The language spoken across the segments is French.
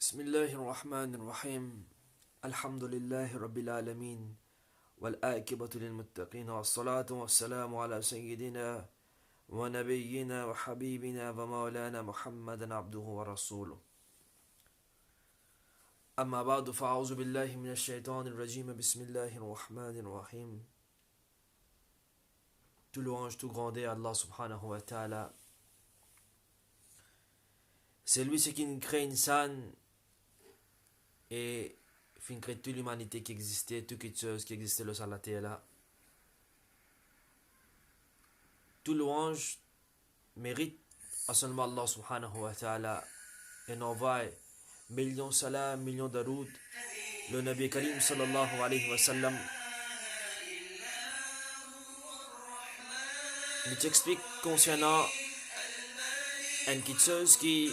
بسم الله الرحمن الرحيم الحمد لله رب العالمين والعاقبة للمتقين والصلاة والسلام على سيدنا ونبينا وحبيبنا ومولانا محمد عبده ورسوله أما بعد فأعوذ بالله من الشيطان الرجيم بسم الله الرحمن الرحيم. Tout louange, tout grandé à Allah subhanahu wa ta'ala. C'est lui ce qui crée une scène et fin crée toute l'humanité qui existait, toute chose qui existait sur la terre là. Tout louange mérite à seulement Allah subhanahu wa ta'ala et n'envoie millions salam, millions d'aroud le Nabi Karim sallallahu alayhi wa sallam. Il t'explique concernant une petite chose qui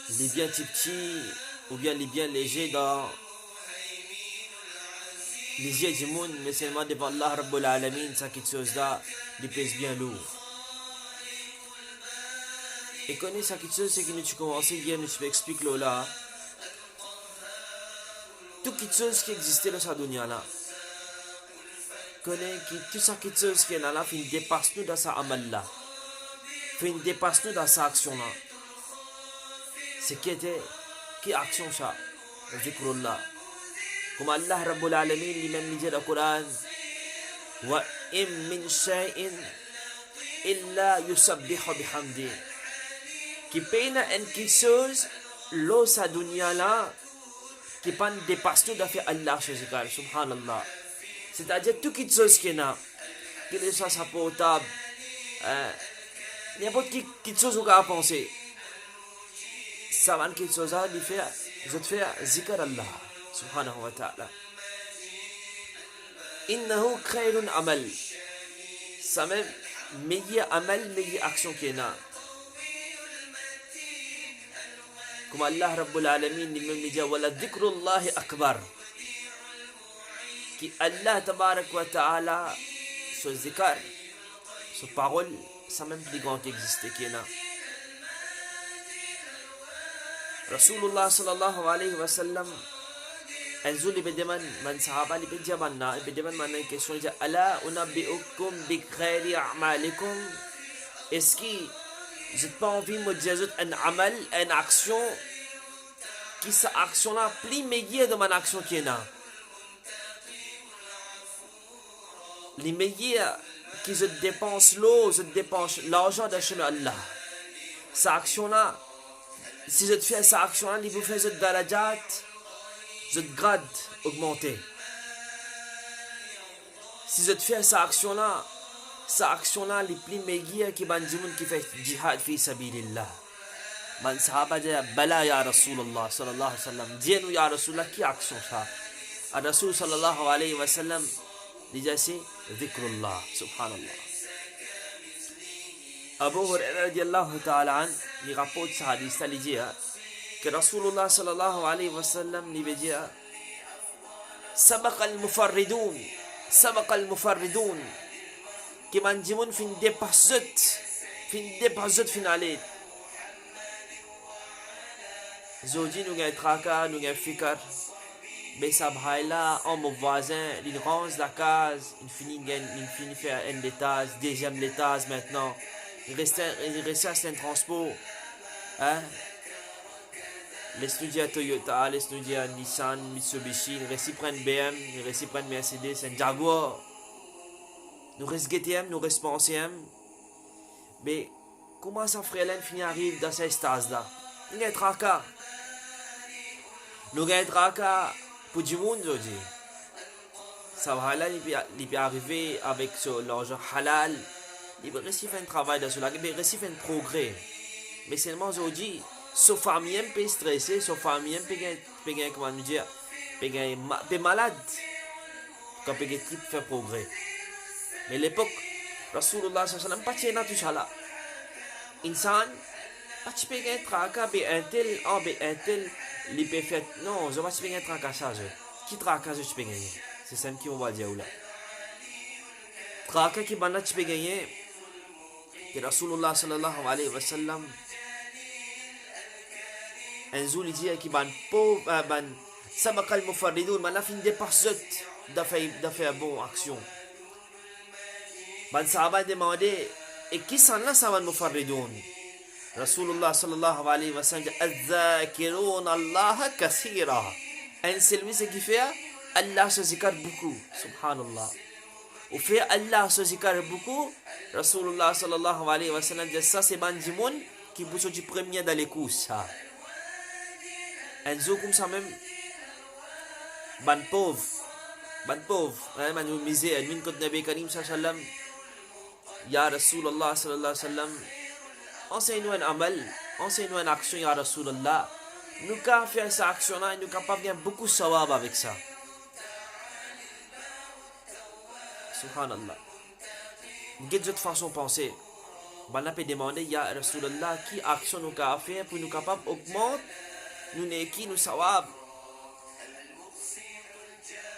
est bien petit ou bien les bien léger dans les yeux du monde, mais seulement devant Allah Rabbul Alamin, ça quelque chose là, il pèse bien lourd. Et connais ça quelque chose, c'est que nous tu commences hier, nous tu expliques là, toute quelque chose qui existait dans sa dunya là, connais que tout ça quelque chose qui est là, fin dépasse nous dans sa amal là, fin dépasse nous dans sa action là. C'est qui action ça, zikrullah. Comme Allah Rabbul Alamin lui-même dit dans le Coran, wa in min shay'in illa yusabbihu bihamdi. Qui peine en quelque chose, l'eau sa dunya là, qui pas dépasse tout d'affaire Allah subhanallah. C'est-à-dire toute quelque chose qui est là, que soit sa portable, n'importe quelle chose qu'on a pensé. Ça va quelque chose à lui faire, je te fais zikr Allah subhanahu wa ta'ala. Innahu khayrun amal. Ça même meilleur amal, meilleure action qui est là. Comme Allah Rabbul Alamin lui-même dit, wala dhikrullahi akbar. Qui Allah tabarak wa ta'ala, ce zikr, ce parole, ça même plus grand qui existe qui est là. Rasulullah sallallahu alayhi wa sallam انزل بدمن من صحابه اللي بيجمعنا بدمن من question dit ala unabbiukum bi khairi a'malikum. Est-ce que j'ai pas envie de me dire un amal, une action qui cette action là plus meilleure de mon action qui est là, les meilleurs qui je dépense l'eau, je dépense l'argent de chemin Allah. Cette action là, si je fais cette action là, il vous fait cette darajat, je te grade augmenté. Si je te fais cette action-là, les plus meilleures qui ban dimoun qui fait jihad fi sabilillah. Man sahaba dit bala ya Rasulullah sallallahu alayhi wa sallam. Dis-nous ya Rasulullah qui action ça? A Rasul sallallahu alayhi wa sallam dit c'est dhikrullah subhanallah. Abu Hurairah radiyallahu ta'ala an, il rapporte ce hadith, il dit que Rasulullah sallallahu alayhi wa sallam lui dit Sabaq al-mufarridun, Sabaq al-mufarridun, qui m'a dit fin dépassot finale. Zodi nous gagne traka, nous gagne fikar. Mais ça là, en mon voisin, il range la case, il finit faire un étage, deuxième étage maintenant. Il restait un transport. Hein? Les studios Toyota, les studios Nissan, Mitsubishi, ils restent prennent BM, ils restent prennent Mercedes, un Jaguar. Nous restons GTM, nous restons anciens. Mais comment ça frère finit arrive dans ces stades-là? Il y a un tracas. Nous avons un tracas pour du monde aujourd'hui. Ça va là, il peut arriver avec l'argent halal. Il peut réussir à faire un travail dans cela, il peut réussir à faire un progrès. Mais seulement aujourd'hui, sa famille peut stresser, sa famille peut comment dire, peut malade. Quand peut faire progrès. Mais à l'époque, Rasulullah sallallahu alayhi wa sallam pas tient tout ça là. Insan, pas tu peux gagner tracas, un tel, il peut faire. Non, je ne vais pas gagner tracassage. Qui tracasse, tu peux gagner. C'est ça qui va dire là. Tracas qui bana tu peux gagner. Que Rasulullah sallallahu alayhi wa sallam, un jour il dit qu'il ban pauvre, ban sabaq al-mufarridun, mais la fin dépasse de faire bonne action. Ban sahaba demandé, et qui sont là sabaq al-mufarridun? Rasulullah sallallahu alayhi wa sallam dit al-zakirun Allah kathira. Un service qui fait Allah se zikr beaucoup, subhanallah. Ou fait Allah se zikr beaucoup, Rasulullah sallallahu alayhi wa sallam dit ça c'est bandimoun qui vous sont du premier dans les courses. Un jour comme ça même, ban pauvre, hein, ban misère, min kot Nabi Karim sallallahu alayhi wa sallam, ya Rasulullah sallallahu alayhi wa sallam, enseigne-nous un amal, enseigne-nous une action, ya Rasulullah. Nous qu'à faire cette action-là, nous capables de gagner beaucoup de sawab avec ça. Subhanallah. Quelle autre façon de penser? On peut demander, ya Rasulullah, qui action nous qu'à faire pour nous capables d'augmenter nous neki, nous sawab.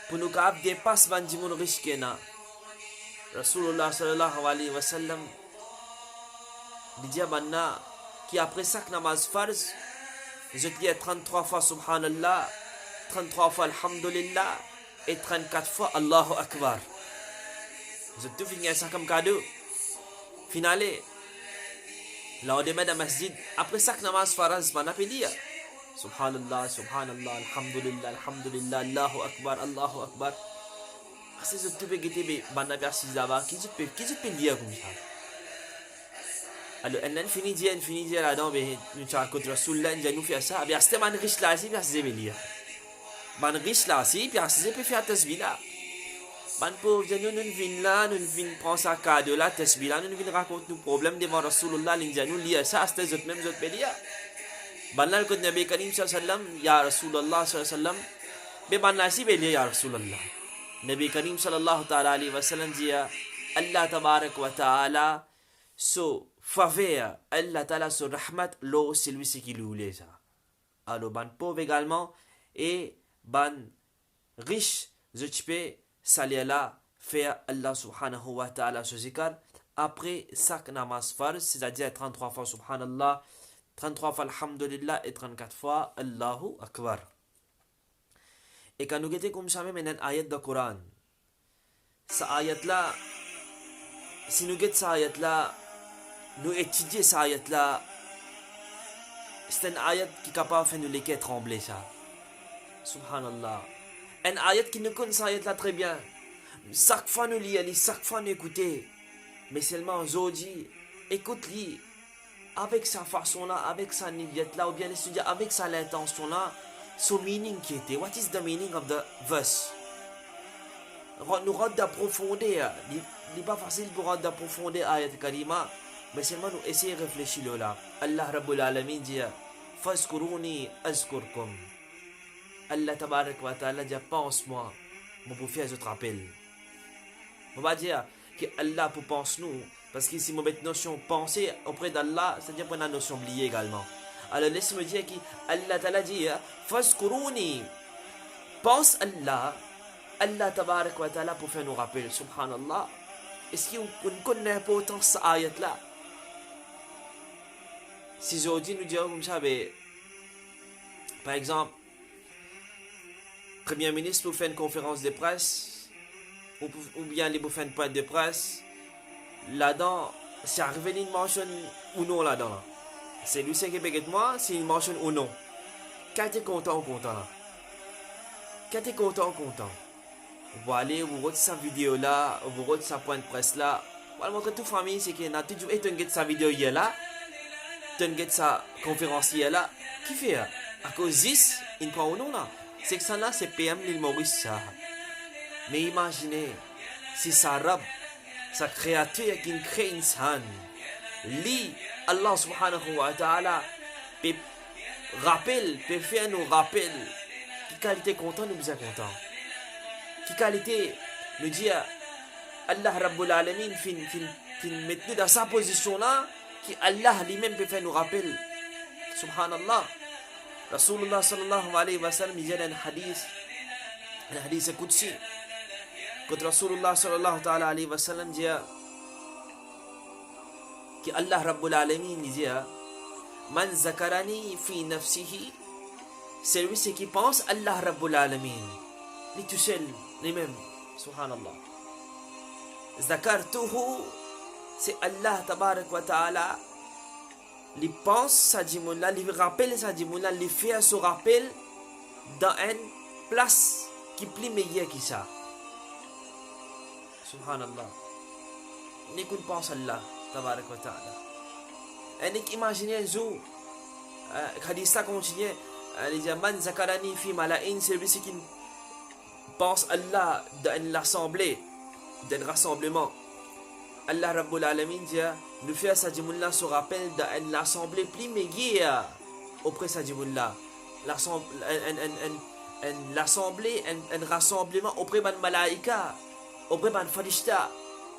Pour nous capables de dépasser bandimoun risque na. Rasulullah sallallahu alayhi wa sallam dit à qui après chaque namaz farz, je dis 33 fois subhanallah, 33 fois alhamdulillah et 34 fois Allahu Akbar. Je te finis ça comme cadeau. Finale, là on demande à masjid, après chaque namaz farz, on appelle dire subhanallah, subhanallah, alhamdulillah, alhamdulillah, Allahu Akbar, Allahu Akbar. C'est ce que tu peux guetter, bana persis là-bas, qui peut dire comme ça. Alors, on finit dire là-dedans, nous avons contre Rasulullah, nous faire ça, bien c'est man riche là, c'est bien c'est bélier. Man riche là, c'est bien c'est peut faire tasbih là. Man pauvre, nous venons là, nous venons prendre sa cadeau là, tasbih là, nous venons raconter nos problèmes devant Rasulullah, nous lire ça, c'est les autres mêmes autres bélier. Banal contre Nabi Karim sallallahu alayhi wa sallam, ya Rasulullah sallallahu alayhi wa sallam, mais banal si bélier ya Rasulullah. Nabi Karim sallallahu alayhi wa sallam dit Allah tabarak wa ta'ala so faveur Allah ta'ala so rahmat lo celui qui lui voulait ça. Alors ban pauvre également et ban riche je peux salir là faire Allah subhanahu wa ta'ala ce zikr après chaque namaz farz, c'est-à-dire 33 fois subhanallah, 33 fois alhamdulillah et 34 fois Allahu Akbar. Et quand nous étions comme ça même une ayat de Coran, cette ayat là, si nous guettons cette ayat là, nous étudions cette ayat là, c'est une ayat qui est capable de faire nous les trembler ça. Subhanallah. Une ayat qui nous connaît cette ayat là très bien. Chaque fois nous lisons, chaque fois nous écoutons, mais seulement aujourd'hui, écoute-les avec sa façon là, avec sa niyyat là, ou bien étudier avec sa l'intention là. So meaning qui était, what is the meaning of the verse? Nous rendons d'approfondir, il n'est pas facile pour rendre d'approfondir ayat karima, mais seulement nous essayons de réfléchir là. Allah Rabbul Alamin dit, Fazkuruni azkurkum. Allah tabarak wa ta'ala dit, pense-moi, moi pour faire ce rappel. On va dire que Allah pour pense nous, parce qu'ici, mon notion penser auprès d'Allah, c'est-à-dire pour la notion oubliée également. Alors laisse-moi dire qu'Allah Ta'ala dit Fazkuruni. Pense Allah, Allah Tabarak wa Ta'ala pour faire nous rappeler, subhanallah. Est-ce qu'on ne connaît pas autant cette ayat-là? Si aujourd'hui nous disons comme ça, par exemple, Premier ministre pour faire une conférence de presse, ou bien il pour faire une pointe de presse, là-dedans, c'est arrivé une mention ou non là-dedans. Là. C'est lui qui est moi, c'est une mention ou non. Quand tu es content ou content là? Quand tu es content ou content? Vous allez, vous regardez sa vidéo là, vous regardez sa pointe de presse là. Vous allez montrer toute famille, c'est qu'il y a toujours et tu regardes sa vidéo hier là, tu regardes sa conférence hier là. Qui fait? À cause 10, il prend ou non là? C'est que ça là, c'est PM l'île Maurice ça. Mais imaginez, si sa Rab, sa créature qui crée insan, lui, Allah subhanahu wa ta'ala, peut rappel, peut faire nous rappel, qui qualité content, nous sommes contents. Qui qualité, nous dit Allah Rabbul Alamin, fin mettre dans sa position là, qui Allah lui-même peut faire nous rappel. Subhanallah. Rasulullah sallallahu alayhi wa sallam, il y a un hadith Qudsi. Quand Rasulullah sallallahu alayhi wa sallam dit que Allah Rabbul Alamin dit Man zakarani fi nafsihi, c'est lui qui pense Allah Rabbul Alamin. Lui tout seul, lui-même. Subhanallah. Zakartuhu, c'est Allah tabarak wa ta'ala. Il pense sa djimoula, il rappelle sa djimoula, il fait ce rappel dans une place qui est plus meilleure que ça. Subhanallah. Ni qu'on pense Allah, tabarak wa ta'ala. Et ni imaginez un jour, hadith ça continue, il dit Man zakarani fi mala'in, c'est lui qui pense Allah dans l'assemblée, dans le rassemblement. Allah Rabbul Alamin dit nous faire sa djimoula se rappelle dans l'assemblée plus meilleure auprès de sa djimoula. L'assemblée, un rassemblement auprès de malaïka, auprès de farishta,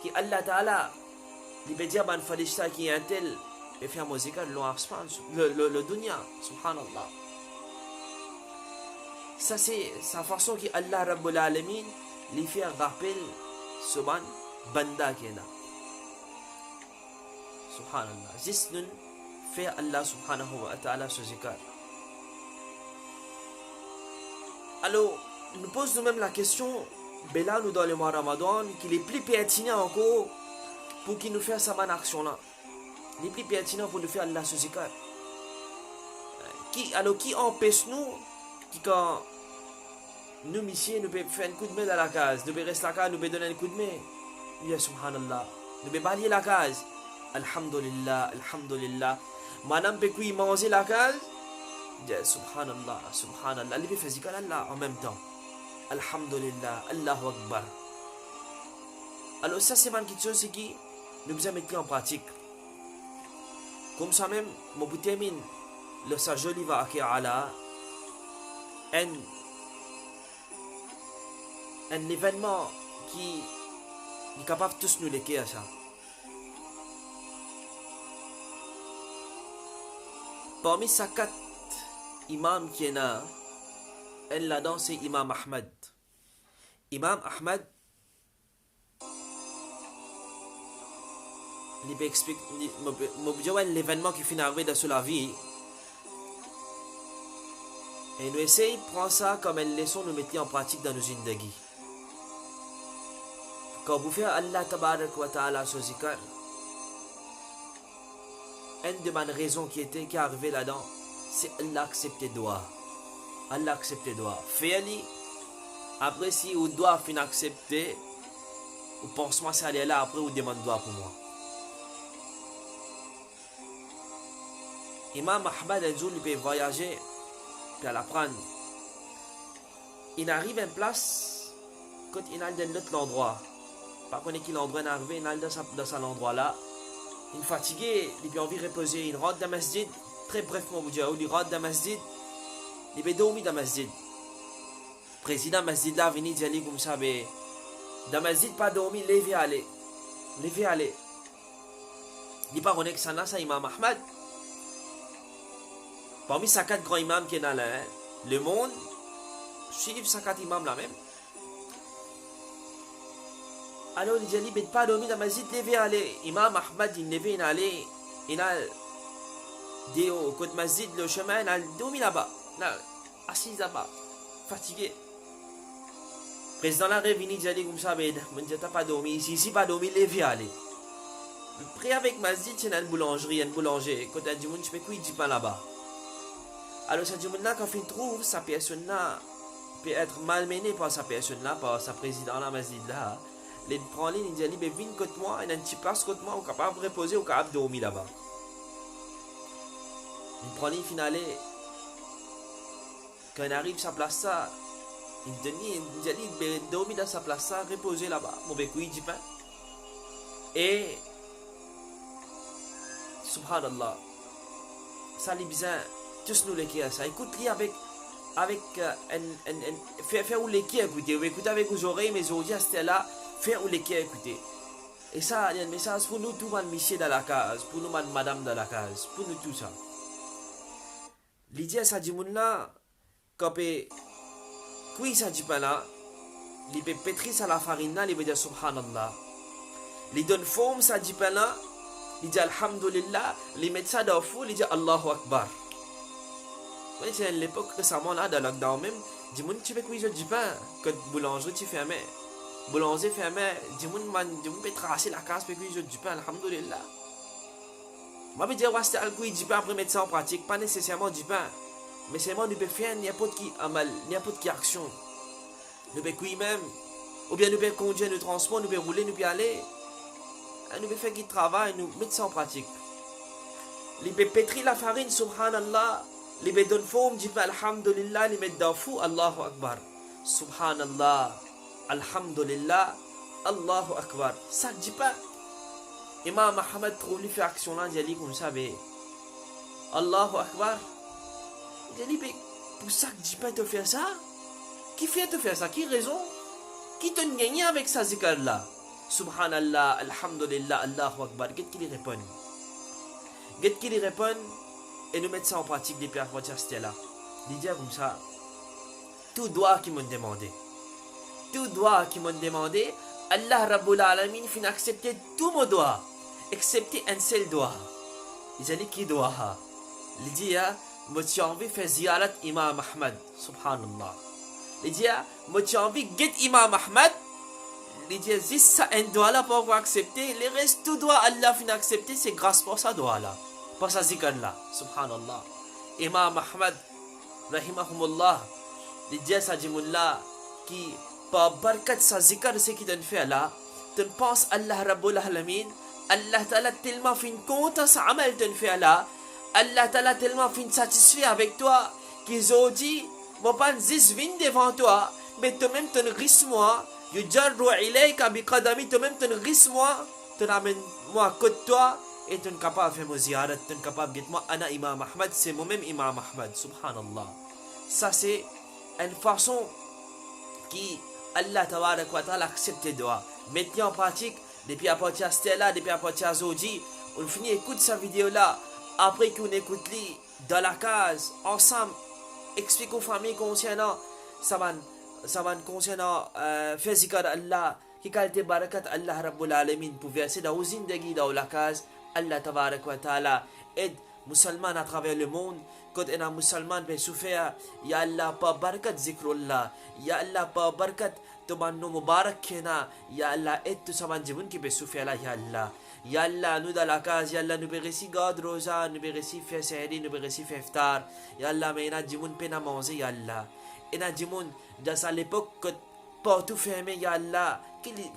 qui Allah Ta'ala, il peut dire de farishta qui est un tel, et faire musique le dunya, subhanallah. Ça c'est sa façon que Allah Rabbul Alamin lui fait rappel ce banda qui est là. Subhanallah. Juste nous faire Allah subhanahu wa ta'ala ce zikr. Alors, nous posons nous-mêmes la question, là nous dans le mois Ramadan, qu'il est plus pertinent encore pour qu'il nous fasse sa bonne action là. Il est plus pertinent pour nous faire Allah ce zikr. Alors, qui empêche nous, qui quand nous, messieurs, nous pouvons faire un coup de main dans la case, nous pouvons rester la case, nous pouvons donner un coup de main. Oui, subhanallah. Nous pouvons balayer la case. Alhamdulillah, alhamdulillah. Madame peut manger la case. Subhanallah, subhanallah. Il peut faire zikr Allah en même temps. Alhamdulillah, Allahu Akbar. Alors ça c'est une question c'est qui nous devons mettre en pratique. Comme ça même, mon termine le sa joli va acquérir Allah un événement qui est capable de tous nous l'écrire à ça. Parmi ces 4 imams qui est là, elle là-dedans c'est Imam Ahmad. Imam Ahmad, il peut expliquer l'événement qui finit arrivé dans la vie. Et nous essayons de prendre ça comme une leçon de mettre en pratique dans nos zindagi. Quand vous faites Allah tabarak wa ta'ala ce zikr, une de mes raisons qui est arrivée là-dedans, c'est Allah accepter doigt. Allah accepter doigt. Fais-le. Après, si vous doit fin accepter, vous pensez moi c'est aller là, après vous demandez doigt pour moi. Imam Ahmad un jour il peut voyager, puis à l'apprendre. Il arrive à une place, quand il est dans l'autre endroit. Par contre, il l'endroit est arrivé, il est dans cet endroit-là. Il est fatigué, il a envie de reposer. Il rentre dans le masjid, très brièvement, il rentre dans le masjid, il peut dormir dans le masjid. Le président du masjid là venu dire comme ça, mais dans le masjid, pas dormir, levez aller. Levez aller. Il n'est pas reconnu que ça, c'est Imam Ahmad. Parmi ces 4 grands imams qui sont là, hein, le monde, suivent ces 4 imams là même. Alors il dit, il pas dormi dans la masjid, levé aller. Imam Ahmad, il levé, il allait, il a dit au côté masjid, le chemin, il a dormi là-bas, assis là-bas, fatigué. Président la révini, il dit comme ça, mais tu n'as pas dormi ici, pas dormi, levé aller. Près avec masjid, il y a une boulangerie, un boulanger. Quand il dit, je fais quoi, il dit pas là-bas. Alors ça dit, quand il trouve, sa personne-là peut être malmenée par sa personne-là, par sa présidente la masjid là. Les prend les il dit, viens côté moi, il y a un petit place côté moi, on est capable de reposer, on est capable de dormir là-bas. Il prend les finale. Quand il arrive à sa place, ça, il dit, dormir dans sa place, ça, reposer là-bas. Mon bécou, il dit pas. Et, subhanallah, ça lui bizarre, tous nous les qui ça. Écoute-lui avec fais où les qui écoutez avec vos oreilles, mes oreilles, c'était là. Faire ou les qui écouter. Et ça, il y a un message pour nous, tout le monsieur dans la case, pour nous, madame dans la case, pour nous tout ça. L'idée, ça dit, là, quand il ça dit pas là, il peut pétrir ça la farine, il peut dire subhanallah. Il donne forme, ça dit pas là, il dit alhamdulillah, il met ça dans le fou, il dit Allahu Akbar. Oui, c'est à l'époque récemment là, dans le lockdown même, dis moi tu fais quoi, je dis pas, que boulangerie tu fermes. Boulanger fermé, dis-moi peux tracer la case, puis je dis pas, alhamdulillah. Moi, je vais dire, c'est alcool, je dis pas après mettre ça en pratique, pas nécessairement du pain, mais c'est moi, nous pouvons faire n'importe qui amal, n'importe qui action. Nous pouvons courir même, ou bien nous pouvons conduire, nous transport, nous pouvons rouler, nous pouvons aller, nous pouvons faire qui travaille, nous mettre ça en pratique. Nous pouvons pétrir la farine, subhanallah, nous pouvons donner forme, je dis pas, alhamdulillah, nous mettre dans le fou, Allahu Akbar, subhanallah. Alhamdulillah, Allahu Akbar. Ça ne dit pas. Imam Ahmad trouve lui fait action là, il dit comme ça, mais Allahu Akbar. Il dit, mais pour ça que dit pas te faire ça? Qui fait te faire ça? Qui raison? Qui te gagne avec ça zikr là? Subhanallah, Alhamdulillah, Allahu Akbar. Qu'est-ce qu'il répond? Qu'est-ce qu'il répond? Et nous mettons ça en pratique depuis la fois c'était là. Il dit comme ça, tout doigt qui m'ont demandé. Tout doigt qui m'ont demandé, Allah Rabbul Alamin fin accepter tout mon doigt, excepté un seul doigt. Il dit qui doigt? Il dit, moi j'ai envie de faire ziyarat Imam Ahmad, subhanallah. Il dit, moi j'ai envie de get Imam Ahmad. Il dit, si ça un doigt là pour accepter, le reste tout doigt Allah fin accepter, c'est grâce pour ça doigt là, pour ça zikr là, subhanallah. Imam Ahmad, rahimahumullah, il dit ça dit mullah qui par barkat sa zikr c'est qui donne fait là, tu penses Allah Rabbul Alamin, Allah Ta'ala tellement fin content sa amal donne fait là, Allah Ta'ala tellement fin satisfait avec toi, qu'ils ont dit, moi pas zis vin devant toi, mais toi-même tu risques moi, yujarru ilayka bi qadami, toi-même tu risques moi, tu ramènes moi à côté de toi, et tu es capable de faire mon ziyarat, tu es capable de dire moi, Ana Imam Ahmad, c'est moi-même Imam Ahmad, subhanallah. Ça c'est une façon qui Allah Tabarak wa Ta'ala accepte tes doigts. Mettez en pratique, depuis à partir de Stella, depuis à partir de Zodi, on finit écoute cette vidéo là, après qu'on écoute li dans la case, ensemble, explique aux familles concernant, ça va concernant, faire zikr Allah, qui qualité barakat Allah Rabbul Alamin pour verser dans usine de guide dans la case, Allah Tabarak wa Ta'ala aide musulmans à travers le monde. Quand un musulman peut souffrir, ya Allah pa barakat zikrullah, ya Allah pa barakat tumanno mubarak kena, ya Allah aide tout ça manjibun qui peut souffrir là, ya Allah. Ya Allah nous dans la case, ya Allah nous peut réussir garde rosa, nous peut réussir faire sehri, nous peut réussir faire iftar, ya Allah mais na jimun pena manger ya Allah. Et na jimun dans à l'époque que partout fermé ya Allah,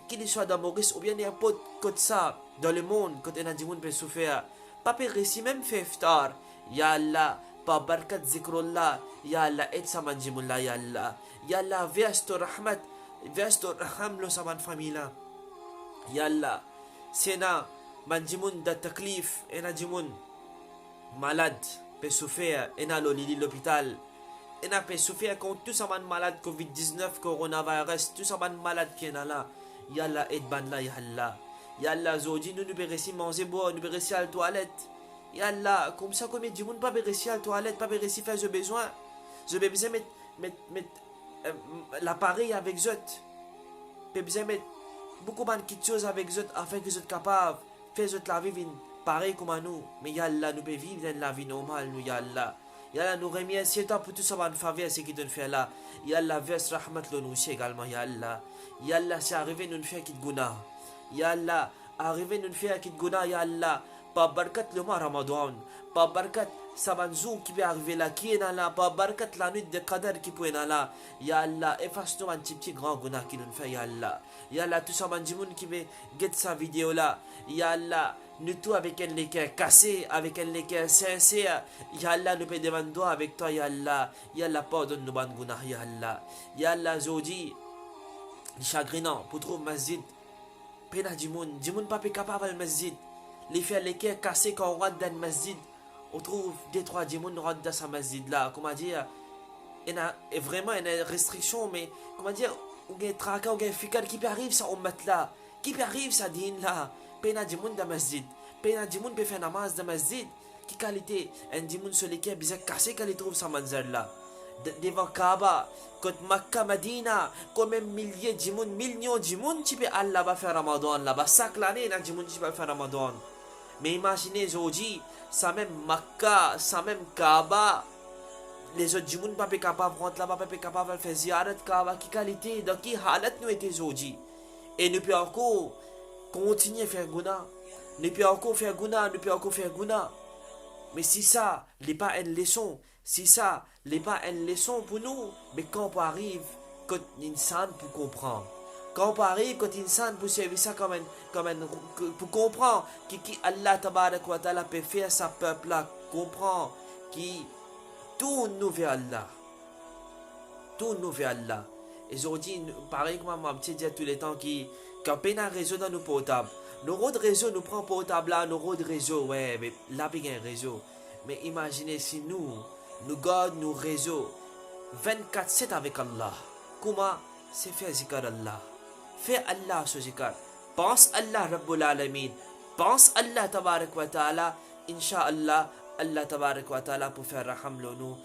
qu'il soit dans Maurice ou bien n'importe côté ça dans le monde, quand un jimun peut souffrir, pas peut réussir même faire iftar, ya Allah. Par barkat zikrullah, ya Allah aide sa manjimullah, ya Allah. Ya Allah verse ton rahmat, verse ton raham lo sa man famille là. Ya Allah, sena manjimun da taklif, ena jimun malade, peut souffrir, ena lo lili l'hôpital. Ena peut souffrir contre tout sa man malade, Covid-19, coronavirus, tout sa man malade qui est là. Ya Allah aide ban là, ya Allah. Ya Allah zodi nous nous peut réussir manger boire, nous peut réussir à la toilette. Ya Allah, comme ça, comme du monde pas réussi à la toilette, pas réussi à faire ce besoin. Je vais besoin mettre l'appareil avec eux. Je vais besoin mettre beaucoup de petites choses avec eux afin que vous êtes capables de faire la vie pareil comme à nous. Mais Ya Allah, nous pouvons vivre dans la vie normale, nous, Ya Allah. Ya Allah, nous remercions pour tout ça, faveur, ce qu'il nous fait là. Ya Allah, verse rahmat le nous également, Ya Allah. Ya Allah, c'est arrivé nous faire qu'il guna. Ya Allah, arrivé nous faire qu'il guna, Ya Allah. Par barkat le mois Ramadan, par barkat Sabanzou qui va arriver là, qui est là, par barkat la nuit de Qadar qui peut être là. Ya Allah, efface-nous un petit grand guna qui nous fait, Ya Allah. Ya Allah, tout ça, monde qui veut get sa vidéo là. Ya Allah, nous tout avec un léquer cassé, avec un léquer sincère. Ya Allah, nous peut demander avec toi, Ya Allah. Ya Allah, pardonne-nous, ban guna, Ya Allah. Ya Allah, Zodi, chagrinant, pour trouver masjid. Pena Djimoun pas capable le masjid. Les faire les quais cassés quand on rentre dans le masjid, on trouve des trois démons rentrent dans ce masjid là. Comment dire, il y a vraiment une restriction, mais comment dire, on a un tracas, on a un fikal qui peut arriver ça on met là, qui peut arriver ça din là, pena démon dans le masjid, pena démon peut faire namaz dans le masjid, qui qualité, un démon sur les quais bien cassé quand il trouve ça manzar là. Devant Kaaba, quand Makkah, Medina, comme un millier de monde, millions de monde, tu peux aller là-bas faire Ramadan, là-bas, chaque année, il y a tu peux faire Ramadan. Mais imaginez aujourd'hui, ça même Makkah, ça même Kaaba, les autres du monde pas capable de rentrer là-bas, pas capable de faire ziyarat Kaaba, qui qualité, dans qui halat nous était aujourd'hui. Et nous pouvons encore continuer à faire guna, nous pouvons encore faire guna, nous pouvons encore faire guna. Mais si ça n'est pas une leçon, si ça n'est pas une leçon pour nous, mais quand on arrive, quand l'insan pour comprendre. Quand on arrive, quand l'insan pour servir ça comme pour comprendre qui Allah tabarak wa ta'ala peut faire sa peuple là, comprend qui tout nous vers Allah. Tout nous vers Allah. Et aujourd'hui, pareil comme ma petite dit tous les temps qui quand on a un réseau dans nos portables. Nos routes réseau nous prend portable là, nos routes réseau, ouais, mais là, il y a un réseau. Mais imaginez si nous gardons nos réseaux 24/7 avec Allah. Comment? C'est faire zikar Allah. Fais Allah ce zikar. Pense Allah Rabbul Alamin. Pense Allah Tabarak wa Ta'ala. Inch'Allah, Allah Tabarak wa Ta'ala pour faire raham nous.